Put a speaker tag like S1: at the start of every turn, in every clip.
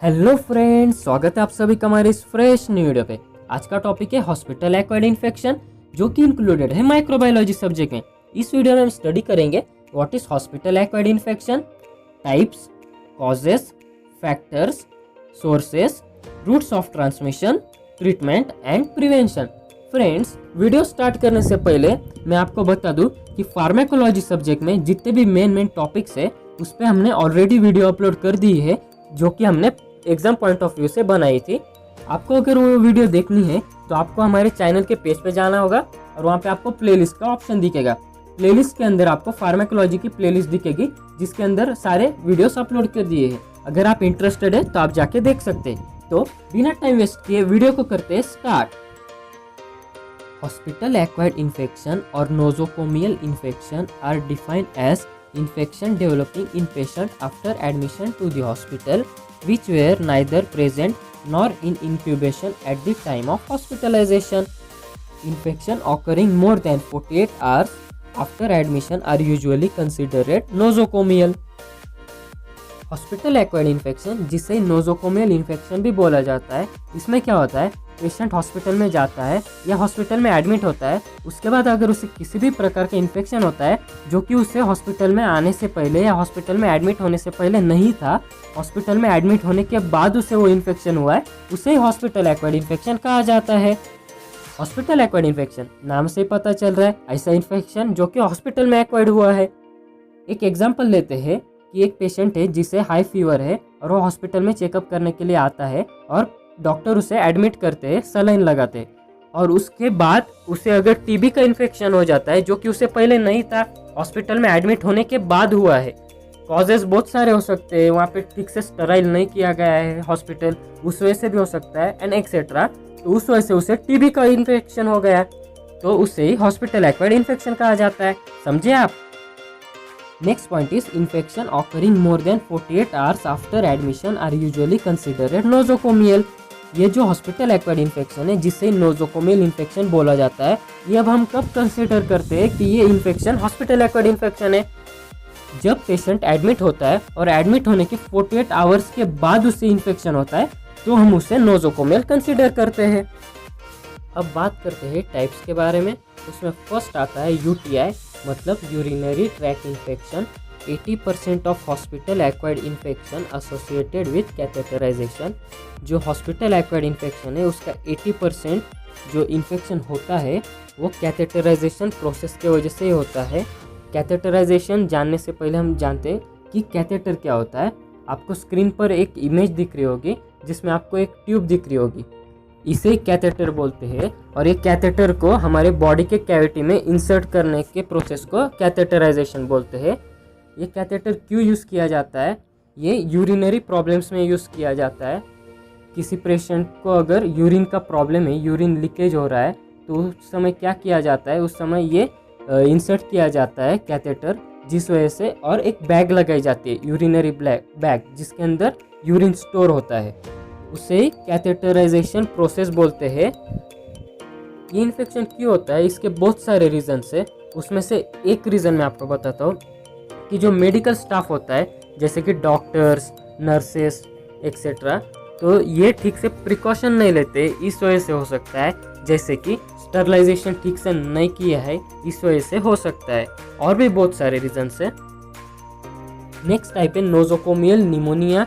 S1: Hello friends, स्वागत है आप सभी का हमारे इस फ्रेश न्यू वीडियो पे। आज का टॉपिक है हॉस्पिटल एक्वायर्ड इन्फेक्शन, जो कि इंक्लूडेड है माइक्रोबायोलॉजी सब्जेक्ट में। इस वीडियो में हम स्टडी करेंगे what is hospital acquired infection, types, causes, factors, sources, routes of transmission, treatment and prevention. Friends, video start करने से पहले मैं आपको बता दूं कि फार्माकोलॉजी सब्जेक्ट में जितने भी मेन टॉपिक्स है उस पर हमने ऑलरेडी वीडियो अपलोड कर दी है, जो कि हमने एग्जाम पॉइंट ऑफ व्यू से बनाई थी। आपको अगर वो वीडियो देखनी है तो आपको हमारे चैनल के पेज पे जाना होगा और वहाँ पे आपको प्लेलिस्ट का ऑप्शन दिखेगा। प्लेलिस्ट के अंदर आपको फार्माकोलॉजी की प्लेलिस्ट दिखेगी, जिसके अंदर सारे वीडियोस अपलोड कर दिए हैं। अगर आप इंटरेस्टेड है तो आप जाके देख सकते हैं। तो बिना टाइम वेस्ट किए वीडियो को करते हैं स्टार्ट। हॉस्पिटल एक्वायर्ड इन्फेक्शन और nosocomial infection are defined as infection developing in patient after admission to the hospital which were neither present nor in incubation at the time of hospitalization. Infection occurring more than 48 hours after admission are usually considered nosocomial. Hospital acquired infection, जिसे nosocomial infection भी बोला जाता है, इसमें क्या होता है, patient hospital में जाता है या हॉस्पिटल में एडमिट होता है। उसके बाद अगर उसे किसी भी प्रकार का इन्फेक्शन होता है जो कि उसे हॉस्पिटल में आने से पहले या हॉस्पिटल में एडमिट होने से पहले नहीं था, हॉस्पिटल में एडमिट होने के बाद उसे वो इन्फेक्शन हुआ है, उसे हॉस्पिटल एक्वायर्ड इन्फेक्शन कहा जाता है। हॉस्पिटल एक्वायर्ड इन्फेक्शन नाम से पता चल रहा है ऐसा इन्फेक्शन जो कि हॉस्पिटल में एक्वायर्ड हुआ है। एक एग्जाम्पल लेते हैं कि एक पेशेंट है जिसे हाई फीवर है और वो हॉस्पिटल में चेकअप करने के लिए आता है और डॉक्टर उसे एडमिट करते हैं, सलाइन लगाते हैं, और उसके बाद उसे अगर टीबी का इन्फेक्शन हो जाता है जो कि उसे पहले नहीं था, हॉस्पिटल में एडमिट होने के बाद हुआ है। कॉजेस बहुत सारे हो सकते हैं, वहाँ पे ठीक से स्टराइल नहीं किया गया है हॉस्पिटल, उस वजह से भी हो सकता है एंड एक्सेट्रा। तो उस वजह से उसे टीबी का इन्फेक्शन हो गया, तो उसे हॉस्पिटल एक्वायर्ड इन्फेक्शन कहा जाता है। समझे आप? Next point is infection occurring more than 48 hours after admission are usually considered nosocomial. ये जो हॉस्पिटल एक्वायर्ड इन्फेक्शन है, जिसे नोजोकोमियल इन्फेक्शन बोला जाता है, ये अब हम कब कंसिडर करते हैं कि ये इन्फेक्शन हॉस्पिटल एक्वायर्ड इन्फेक्शन है? जब पेशेंट एडमिट होता है और एडमिट होने के 48 आवर्स के बाद उससे इन्फेक्शन होता है, तो हम उसे नोजोकोमियल कंसिडर करते हैं। अब बात करते हैं टाइप्स के बारे में। उसमें फर्स्ट आता है यूटीआई, मतलब urinary tract infection. 80% of hospital acquired infection associated with catheterisation. जो हॉस्पिटल एक्वायर्ड इन्फेक्शन है उसका 80% जो इन्फेक्शन होता है वो कैथेटराइजेशन प्रोसेस के वजह से ही होता है। कैथेटराइजेशन जानने से पहले हम जानते हैं कि कैथेटर क्या होता है। आपको स्क्रीन पर एक इमेज दिख रही होगी जिसमें आपको एक ट्यूब दिख रही होगी, इसे कैथेटर बोलते हैं। और एक कैथेटर को हमारे बॉडी के कैविटी में इंसर्ट करने के प्रोसेस को कैथेटराइजेशन बोलते हैं। ये कैथेटर क्यों यूज़ किया जाता है? ये यूरिनरी प्रॉब्लम्स में यूज़ किया जाता है। किसी पेशेंट को अगर यूरिन का प्रॉब्लम है, यूरिन लीकेज हो रहा है, तो उस समय क्या किया जाता है, उस समय ये इंसर्ट किया जाता है कैथेटर, जिस वजह से, और एक बैग लगाई जाती है, यूरिनरी बैग, जिसके अंदर यूरिन स्टोर होता है, उसे कैथेटराइजेशन प्रोसेस बोलते हैं। ये इन्फेक्शन क्यों होता है? इसके बहुत सारे रीजंस है। उसमें से एक रीज़न मैं आपको बताता हूँ कि जो मेडिकल स्टाफ होता है, जैसे कि डॉक्टर्स, नर्सेस एक्सेट्रा, तो ये ठीक से प्रिकॉशन नहीं लेते, इस वजह से हो सकता है। जैसे कि स्टरलाइजेशन ठीक से नहीं किया है, इस वजह से हो सकता है। और भी बहुत सारे रीजंस है। नेक्स्ट टाइप है नोजोकोमियल निमोनिया।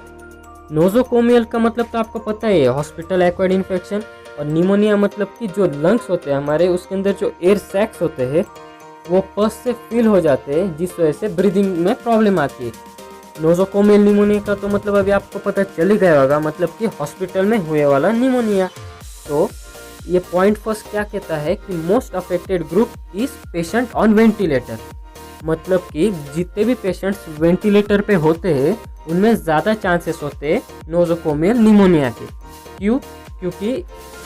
S1: नोजोकोमियल का मतलब तो आपको पता है, हॉस्पिटल एक्वायर्ड इन्फेक्शन। और निमोनिया मतलब कि जो लंग्स होते हैं हमारे, उसके अंदर जो एयर सैक्स होते हैं वो पस से फिल हो जाते हैं, जिस वजह से ब्रीदिंग में प्रॉब्लम आती है। नोजोकोमियल निमोनिया का तो मतलब अभी आपको पता चल ही गया होगा, मतलब कि हॉस्पिटल में हुए वाला निमोनिया। तो ये पॉइंट फर्स्ट क्या कहता है कि most affected group is patient on ventilator. मतलब कि जितने भी पेशेंट्स वेंटिलेटर पे होते हैं उनमें ज़्यादा चांसेस होते हैं नोजोकोमियल निमोनिया के। क्यों? क्योंकि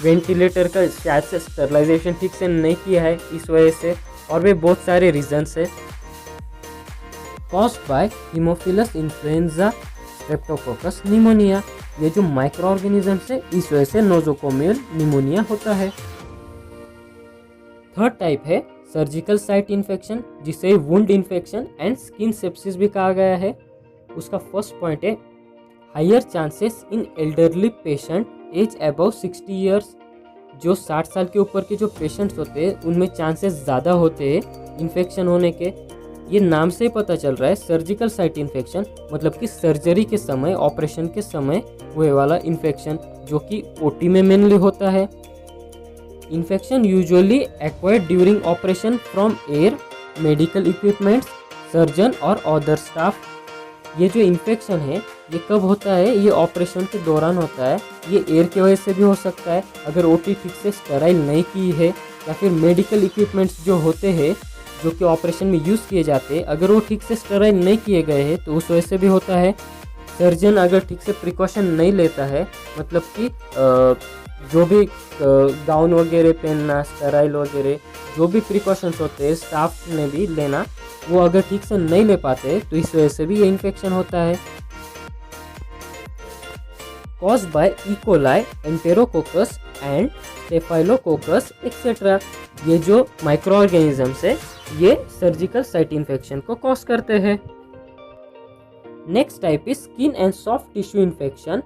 S1: वेंटिलेटर का शायद से स्टरलाइजेशन ठीक से नहीं किया है, इस वजह से, और भी बहुत सारे रीजंस है। Caused bye Haemophilus influenza Streptococcus pneumonia. ये जो माइक्रो ऑर्गेनिजम्स है, इस वजह से नोजोकोमियल निमोनिया होता है। थर्ड टाइप है सर्जिकल साइट इन्फेक्शन, जिसे wound infection and skin sepsis भी कहा गया है। उसका फर्स्ट पॉइंट है higher chances in elderly patient age above 60 years. जो 60 साल के ऊपर के जो पेशेंट्स होते हैं उनमें चांसेस ज़्यादा होते हैं इन्फेक्शन होने के। ये नाम से ही पता चल रहा है, सर्जिकल साइट इन्फेक्शन मतलब कि सर्जरी के समय, ऑपरेशन के समय हुए वाला इन्फेक्शन, जो कि ओटी में मेनली होता है। Infection usually acquired during operation from air, medical equipments, surgeon और अदर स्टाफ। ये जो इन्फेक्शन है ये कब होता है? ये ऑपरेशन के दौरान होता है। ये एयर की वजह से भी हो सकता है अगर ओटी ठीक से स्टेराइल नहीं की है, या फिर मेडिकल इक्विपमेंट्स जो होते हैं जो कि ऑपरेशन में यूज़ किए जाते हैं अगर वो ठीक से स्टेराइल नहीं किए गए हैं तो उस वजह से भी होता है। सर्जन अगर ठीक से प्रिकॉशन नहीं लेता है, मतलब कि जो भी गाउन वगैरह पहनना, स्टेराइल वगैरह जो भी प्रिकॉशंस होते हैं स्टाफ ने भी लेना, वो अगर ठीक से नहीं ले पाते तो इस वजह से भी ये इन्फेक्शन होता है। Caused by E coli, enterococcus and staphylococcus etcetera. ये जो माइक्रो ऑर्गेनिजम्स है ये सर्जिकल साइट इन्फेक्शन को कॉज करते हैं। Next type is skin and soft tissue infection.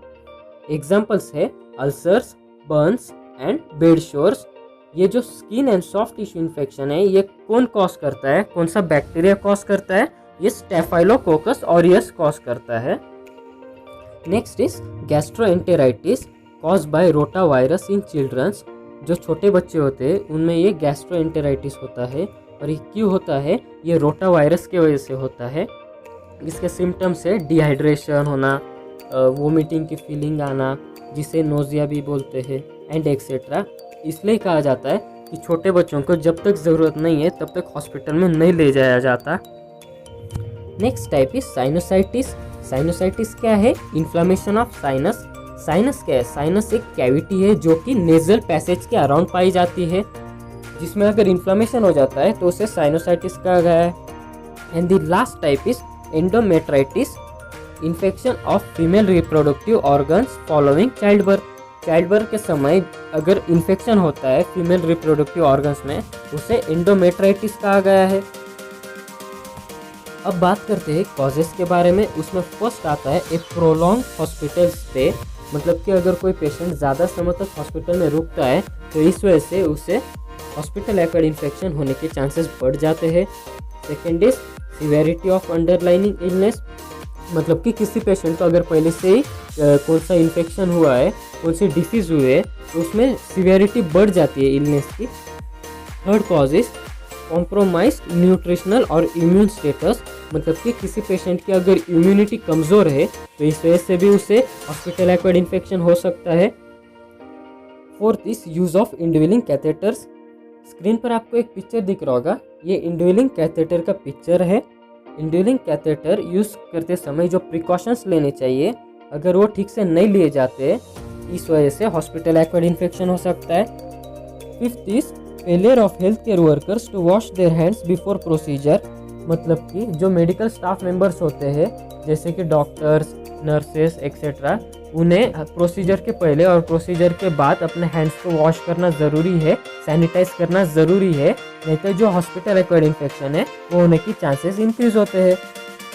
S1: Examples है ulcers, burns and bed sores. ये जो skin and soft tissue infection है ये कौन कॉज करता है, कौन सा बैक्टीरिया कॉज करता है? ये स्टेफाइलोकोकस ऑरियस कॉज करता है। Next is gastroenteritis caused by rotavirus in childrens. जो छोटे बच्चे होते हैं उनमें ये गैस्ट्रोएंटेराइटिस होता है, और ये क्यों होता है? ये रोटा वायरस की वजह से होता है। इसके सिम्टम्स है डिहाइड्रेशन होना, वोमिटिंग की फीलिंग आना, जिसे नोजिया भी बोलते हैं, एंड एक्सेट्रा। इसलिए कहा जाता है कि छोटे बच्चों को जब तक ज़रूरत नहीं है तब तक हॉस्पिटल में नहीं ले जाया जाता। Next type is sinusitis. Sinusitis क्या है? Inflammation of sinus. साइनस क्या है? साइनस एक कैविटी है जो कि नेजल पैसेज के अराउंड पाई जाती है, जिसमें अगर इन्फ्लामेशन हो जाता है तो उसे साइनोसाइटिस कहा गया है। And the last type is endometritis, infection of female reproductive organs following child birth. Child birth के समय अगर इन्फेक्शन होता है फीमेल रिप्रोडक्टिव ऑर्गन्स में, उसे एंडोमेट्राइटिस कहा गया है। अब बात करते हैं कॉजेस के बारे में। उसमें फर्स्ट आता है ए प्रोलॉन्ग हॉस्पिटल स्टे, मतलब कि अगर कोई पेशेंट ज़्यादा समय तक हॉस्पिटल में रुकता है तो इस वजह से उसे हॉस्पिटल एक्वायर्ड इन्फेक्शन होने के चांसेस बढ़ जाते हैं। Second is severity of underlining illness, मतलब कि किसी पेशेंट को अगर पहले से ही कौन सा इन्फेक्शन हुआ है, कौन सी डिसीज़ हुई है, तो उसमें सिवेरिटी बढ़ जाती है इलनेस की। Third cause is compromised nutritional और इम्यून स्टेटस, मतलब कि किसी पेशेंट की अगर इम्यूनिटी कमज़ोर है तो इस वजह से भी उसे हॉस्पिटल एक्वायर्ड इन्फेक्शन हो सकता है। Fourth is use of indwelling catheters. Screen पर आपको एक पिक्चर दिख रहा होगा, ये इंडवेलिंग कैथेटर का पिक्चर है। इंडवेलिंग कैथेटर यूज़ करते समय जो प्रिकॉशंस लेने चाहिए अगर वो ठीक से नहीं लिए जाते, इस वजह से हॉस्पिटल एक्वायर्ड इन्फेक्शन हो सकता है। Fifth is failure of health care workers to wash their hands before procedure, मतलब कि जो मेडिकल स्टाफ मेंबर्स होते हैं जैसे कि डॉक्टर्स, नर्सेस एक्सेट्रा, उन्हें प्रोसीजर के पहले और प्रोसीजर के बाद अपने हैंड्स को वॉश करना ज़रूरी है, सैनिटाइज करना ज़रूरी है, नहीं तो जो हॉस्पिटल एक्वायर्ड इन्फेक्शन है वो होने की चांसेस इंक्रीज होते हैं।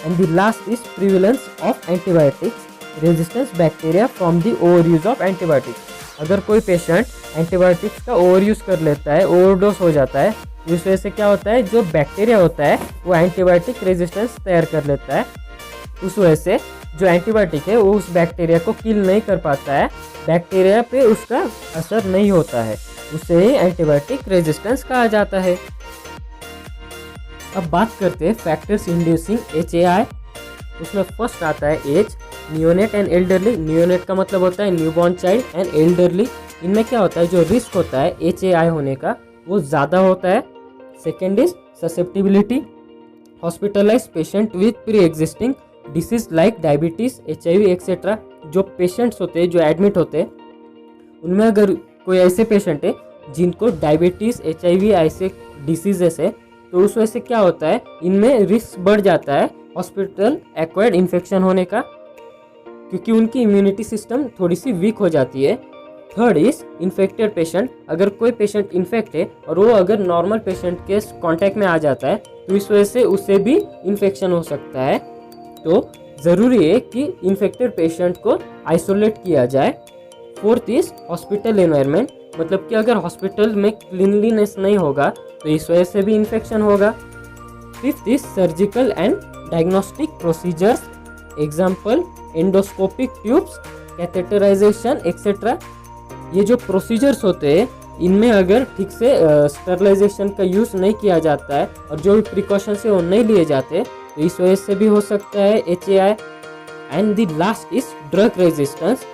S1: And the last is prevalence of antibiotics resistance bacteria from the over use of antibiotics. अगर कोई पेशेंट एंटीबायोटिक्स का ओवर यूज़ कर लेता है, ओवरडोज हो जाता है, इस वजह से क्या होता है, जो बैक्टीरिया होता है वो एंटीबायोटिक रेजिस्टेंस तैयार कर लेता है। उस वजह से जो एंटीबायोटिक है वो उस बैक्टीरिया को किल नहीं कर पाता है, बैक्टीरिया पे उसका असर नहीं होता है, उसे ही एंटीबायोटिक रेजिस्टेंस कहा जाता है। अब बात करते हैं फैक्टर्स इंड्यूसिंग HAI। उसमें फर्स्ट आता है age, neonate and elderly. Neonate का मतलब होता है न्यूबॉर्न चाइल्ड, एंड एल्डरली, इनमें क्या होता है, जो रिस्क होता है HAI होने का वो ज़्यादा होता है। Second is susceptibility, hospitalise patient with pre existing disease like diabetes, HIV etcetera. जो पेशेंट्स होते हैं जो एडमिट होते हैं उनमें अगर कोई ऐसे पेशेंट है जिनको डायबिटीज़, HIV ऐसे डिसीजेस है, तो उस वजह से क्या होता है, इनमें रिस्क बढ़ जाता है हॉस्पिटल एक्वायर्ड इन्फेक्शन होने का, क्योंकि उनकी इम्यूनिटी सिस्टम थोड़ी सी वीक हो जाती है। थर्ड इज इन्फेक्टेड पेशेंट, अगर कोई पेशेंट इन्फेक्ट है और वो अगर नॉर्मल पेशेंट के कांटेक्ट में आ जाता है तो इस वजह से उससे भी इन्फेक्शन हो सकता है। तो ज़रूरी है कि इन्फेक्टेड पेशेंट को आइसोलेट किया जाए। फोर्थ इज हॉस्पिटल एनवायरनमेंट, मतलब कि अगर हॉस्पिटल में क्लीनलीनेस नहीं होगा तो इस वजह से भी इन्फेक्शन होगा। Fifth is surgical and diagnostic procedures, example endoscopic tubes, catheterisation etcetera. ये जो प्रोसीजर्स होते हैं इनमें अगर ठीक से स्टरलाइजेशन का यूज़ नहीं किया जाता है और जो भी प्रिकॉशन है वो नहीं लिए जाते तो इस वजह से भी हो सकता है HAI। And the last is drug resistance.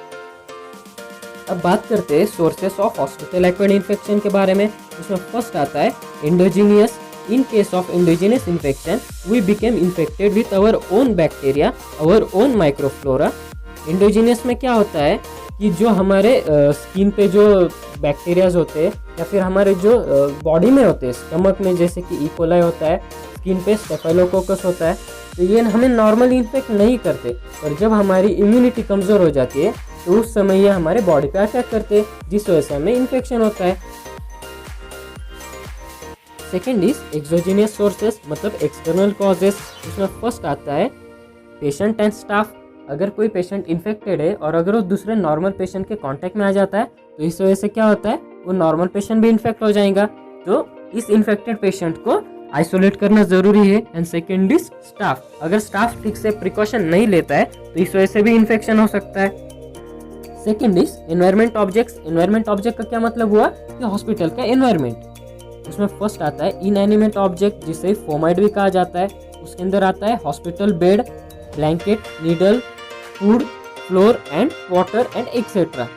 S1: अब बात करते हैं sources of hospital acquired infection के बारे में। उसमें फर्स्ट आता है endogenous. In case of endogenous infection we became infected with our own bacteria, our own microflora. Endogenous में क्या होता है कि जो हमारे स्किन पे जो बैक्टीरियाज होते हैं या फिर हमारे जो बॉडी में होते हैं, स्टमक में जैसे कि इकोलाई होता है, स्किन पे स्टेफाइलोकोकस होता है, तो ये हमें नॉर्मली इन्फेक्ट नहीं करते। और जब हमारी इम्यूनिटी कमज़ोर हो जाती है तो उस समय ये हमारे बॉडी पे अटैक करते हैं जिस वजह से हमें इन्फेक्शन होता है। सेकेंड इज एक्सोजीनियस सोर्सेस, मतलब एक्सटर्नल कॉजेस। उसमें फर्स्ट आता है पेशेंट एंड स्टाफ। अगर कोई पेशेंट इन्फेक्टेड है और अगर वो दूसरे नॉर्मल पेशेंट के कांटेक्ट में आ जाता है तो इस वजह से क्या होता है, वो नॉर्मल पेशेंट भी इन्फेक्ट हो जाएगा। तो इस इन्फेक्टेड पेशेंट को आइसोलेट करना ज़रूरी है। And second is staff. अगर स्टाफ ठीक से प्रिकॉशन नहीं लेता है तो इस वजह से भी इन्फेक्शन हो सकता है। Second is environment objects. Environment object का क्या मतलब हुआ कि हॉस्पिटल का एनवायरमेंट। उसमें फर्स्ट आता है इनएनिमेट ऑब्जेक्ट, जिसे फोमाइड भी कहा जाता है। उसके अंदर आता है hospital bed, blanket, needle, food, floor and water and etcetera.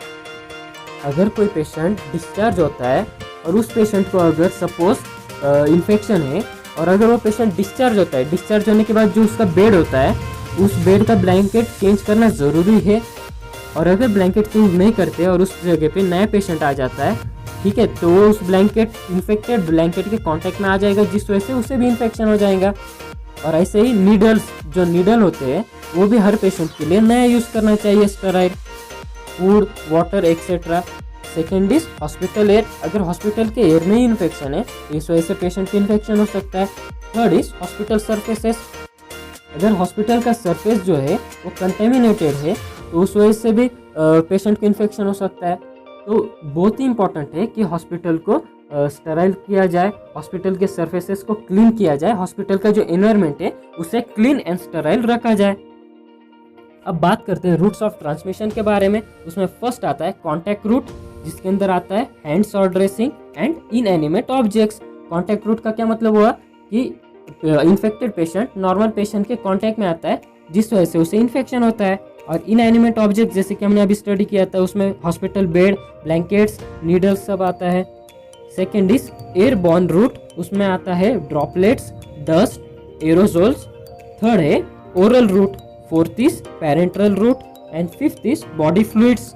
S1: अगर कोई पेशेंट डिस्चार्ज होता है और उस पेशेंट को अगर सपोज इन्फेक्शन है और अगर वो पेशेंट डिस्चार्ज होता है, डिस्चार्ज होने के बाद जो उसका बेड होता है उस बेड का ब्लैंकेट चेंज करना ज़रूरी है। और अगर ब्लैंकेट चेंज नहीं करते और उस जगह पे नया पेशेंट आ जाता है, ठीक है, तो वो उस ब्लैंकेट इन्फेक्टेड ब्लैंकेट के कांटेक्ट में आ जाएगा जिस वजह से उसे भी इन्फेक्शन हो जाएगा। और ऐसे ही नीडल्स, जो नीडल होते हैं वो भी हर पेशेंट के लिए नया यूज़ करना चाहिए, steroid, food, water etcetera. Second is hospital air. अगर हॉस्पिटल के एयर में ही इन्फेक्शन है तो इस वजह से पेशेंट की इन्फेक्शन हो सकता है। Third is hospital surfaces. अगर हॉस्पिटल का सरफेस जो है वो कंटेमिनेटेड है तो उस वजह से भी पेशेंट को इन्फेक्शन हो सकता है। तो बहुत ही इंपॉर्टेंट है कि हॉस्पिटल को स्टेराइल किया जाए, हॉस्पिटल के सरफेसेस को क्लीन किया जाए, हॉस्पिटल का जो एनवायरनमेंट है उसे क्लीन एंड स्टेराइल रखा जाए। अब बात करते हैं रूट्स ऑफ ट्रांसमिशन के बारे में। उसमें फर्स्ट आता है कॉन्टैक्ट रूट, जिसके अंदर आता है हैंड्स और dressing and inanimate objects. Contact route का क्या मतलब हुआ कि इन्फेक्टेड पेशेंट नॉर्मल पेशेंट के कॉन्टैक्ट में आता है जिस वजह से उसे इन्फेक्शन होता है। और इनएनिमेट ऑब्जेक्ट जैसे कि हमने अभी स्टडी किया था उसमें हॉस्पिटल बेड, ब्लैंकेट्स, नीडल्स सब आता है। सेकेंड इज एयरबॉर्न रूट, उसमें आता है ड्रॉपलेट्स, डस्ट, एरोजोल्स। थर्ड है oral route. Fourth is parenteral route and fifth is body fluids.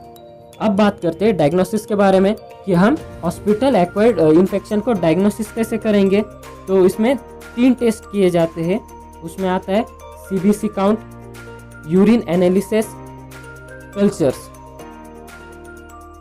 S1: अब बात करते हैं डायग्नोसिस के बारे में कि हम हॉस्पिटल एक्वायर्ड इन्फेक्शन को डायग्नोसिस कैसे करेंगे। तो इसमें 3 टेस्ट किए जाते हैं। उसमें आता है CBC count, urine analysis, cultures.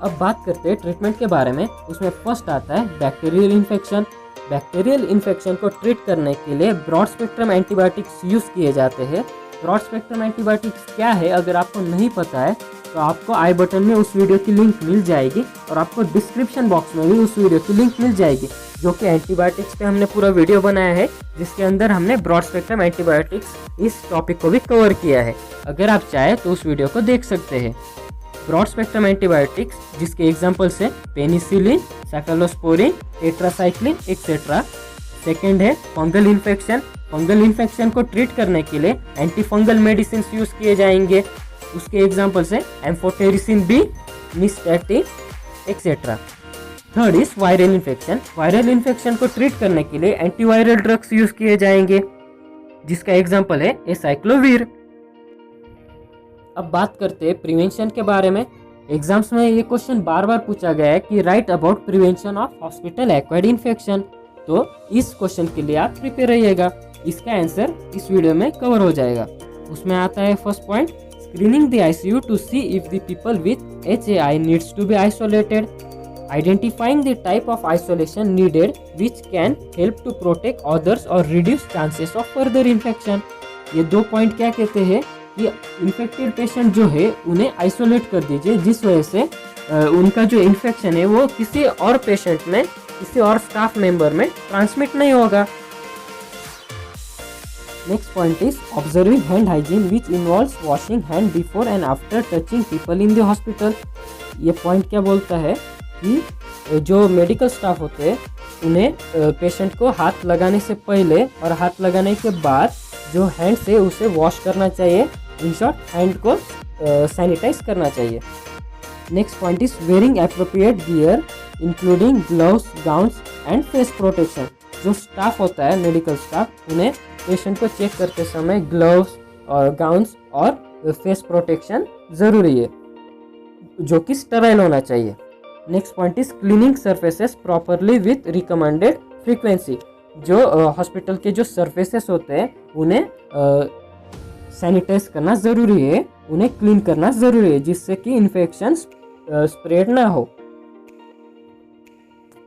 S1: अब बात करते हैं ट्रीटमेंट के बारे में। उसमें फर्स्ट आता है बैक्टीरियल इन्फेक्शन। बैक्टीरियल इन्फेक्शन को ट्रीट करने के लिए ब्रॉड स्पेक्ट्रम एंटीबायोटिक्स यूज़ किए जाते हैं। ब्रॉड स्पेक्ट्रम एंटीबायोटिक्स क्या है अगर आपको नहीं पता है तो आपको आई बटन में उस वीडियो की लिंक मिल जाएगी और आपको डिस्क्रिप्शन बॉक्स में भी उस वीडियो की लिंक मिल जाएगी, जो कि एंटीबायोटिक्स पे हमने पूरा वीडियो बनाया है जिसके अंदर हमने ब्रॉड स्पेक्ट्रम एंटीबायोटिक्स इस टॉपिक को भी कवर किया है। अगर आप चाहें तो उस वीडियो को देख सकते हैं। ब्रॉड स्पेक्ट्रम एंटीबायोटिक्स जिसके एग्जाम्पल्स है penicillin, cephalosporin, tetracycline etcetera. Second है फंगल इन्फेक्शन। फंगल इन्फेक्शन को ट्रीट करने के लिए एंटी फंगल मेडिसिन यूज किए जाएंगे। उसके एग्जाम्पल्स है amphotericin B, nystatin etcetera. Third is viral infection. Viral infection को ट्रीट करने के लिए एंटीवायरल ड्रग्स यूज किए जाएंगे जिसका एग्जाम्पल है एसाइक्लोवीर। अब बात करते हैं प्रिवेंशन के बारे में। एग्जाम्स में ये क्वेश्चन बार बार पूछा गया है कि right about prevention of hospital acquired infection. तो इस क्वेश्चन के लिए आप प्रिपेयर रहिएगा, इसका आंसर इस वीडियो में कवर हो जाएगा। उसमें आता है first point, screening the ICU to see if the people with HAI needs to be isolated, identifying the type of isolation needed which can help to protect others और reduce chances of further infection. ये 2 point क्या कहते हैं कि infected patient जो है उन्हें isolate कर दीजिए, जिस वजह से उनका जो इन्फेक्शन है वो किसी और पेशेंट में, किसी और स्टाफ मेंबर में ट्रांसमिट नहीं होगा। Next point is observing hand hygiene which involves washing hand before and after touching people in the hospital. ये पॉइंट क्या बोलता है कि जो मेडिकल स्टाफ होते हैं उन्हें पेशेंट को हाथ लगाने से पहले और हाथ लगाने के बाद जो हैंड से उसे वॉश करना चाहिए, इन शॉर्ट हैंड को सैनिटाइज करना चाहिए। Next point is wearing appropriate gear including gloves, gowns and face protection. जो स्टाफ होता है मेडिकल स्टाफ, उन्हें पेशेंट को चेक करते समय ग्लव्स और गाउन्स और फेस प्रोटेक्शन ज़रूरी है, जो कि स्टेराइल होना चाहिए। Next point is cleaning surfaces properly with recommended frequency. जो हॉस्पिटल के जो सर्फेसेस होते हैं उन्हें सैनिटाइज करना ज़रूरी है, उन्हें क्लीन करना ज़रूरी है, जिससे कि इन्फेक्शन स्प्रेड ना हो।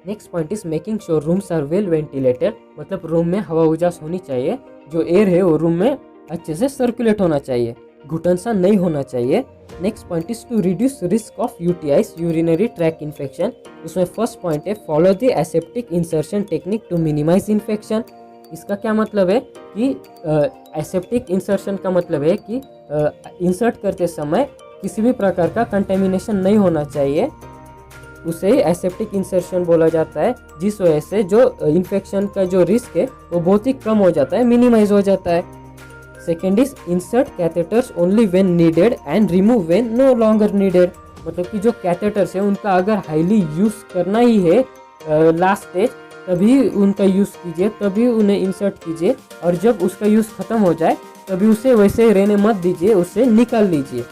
S1: Next point is making sure rooms are well ventilated. मतलब रूम में हवा उजास होनी चाहिए, जो एयर है वो रूम में अच्छे से सर्कुलेट होना चाहिए, घुटन सा नहीं होना चाहिए। Next point is to reduce risk of UTIs, urinary tract infection. उसमें फर्स्ट पॉइंट है follow the aseptic insertion technique to minimise infection. इसका क्या मतलब है कि एसेप्टिक इंसर्शन का मतलब है कि इंसर्ट करते समय किसी भी प्रकार का कंटेमिनेशन नहीं होना चाहिए, उसे एसेप्टिक इंसर्शन बोला जाता है, जिस वजह से जो इन्फेक्शन का जो रिस्क है वो बहुत ही कम हो जाता है, मिनिमाइज हो जाता है। Second is insert catheters only when needed and remove when no longer needed. मतलब कि जो कैथेटर्स है उनका अगर हाईली यूज़ करना ही है लास्ट स्टेज, तभी उनका यूज़ कीजिए, तभी उन्हें इंसर्ट कीजिए, और जब उसका यूज़ ख़त्म हो जाए तभी उसे वैसे रहने मत दीजिए, उसे निकाल लीजिए।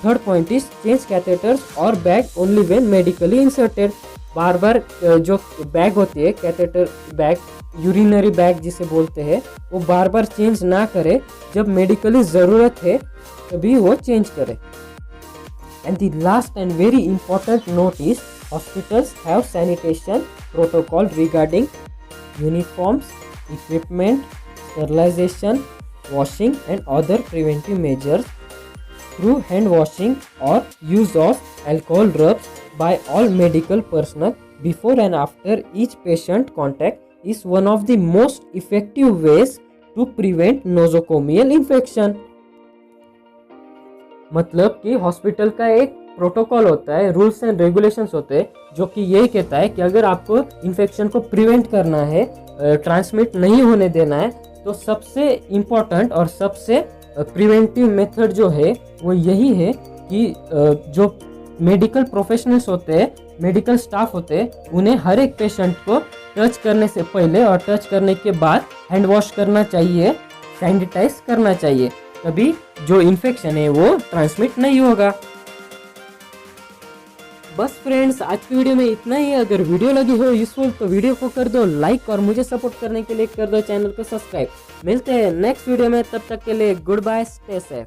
S1: Third point is change catheters और bag only when medically inserted. बार बार जो बैग होती है, कैथेटर बैग, यूरिनरी बैग जिसे बोलते हैं, वो बार बार चेंज ना करे, जब मेडिकली ज़रूरत है तभी वो चेंज करे। And the last and very important note is hospitals have sanitation protocol regarding uniforms, equipment, sterilisation, washing and other preventive measures through hand washing or use of alcohol rubs by all medical personnel before and after each patient contact is one of the most effective ways to prevent nosocomial infection। मतलब कि hospital का एक protocol होता है, rules and regulations होते हैं, जो कि यही कहता है कि अगर आपको इन्फेक्शन को प्रिवेंट करना है, ट्रांसमिट नहीं होने देना है, तो सबसे इम्पोर्टेंट और सबसे प्रिवेंटिव मेथड जो है वो यही है कि जो मेडिकल प्रोफेशनल्स होते हैं, मेडिकल स्टाफ होते हैं, उन्हें हर एक पेशेंट को टच करने से पहले और टच करने के बाद हैंड वॉश करना चाहिए, सैनिटाइज करना चाहिए, तभी जो इन्फेक्शन है वो ट्रांसमिट नहीं होगा। बस फ्रेंड्स, आज की वीडियो में इतना ही। अगर वीडियो लगी हो यूजफुल तो वीडियो को कर दो लाइक, और मुझे सपोर्ट करने के लिए कर दो चैनल को सब्सक्राइब। मिलते हैं नेक्स्ट वीडियो में, तब तक के लिए गुड बाय, स्टे सेफ।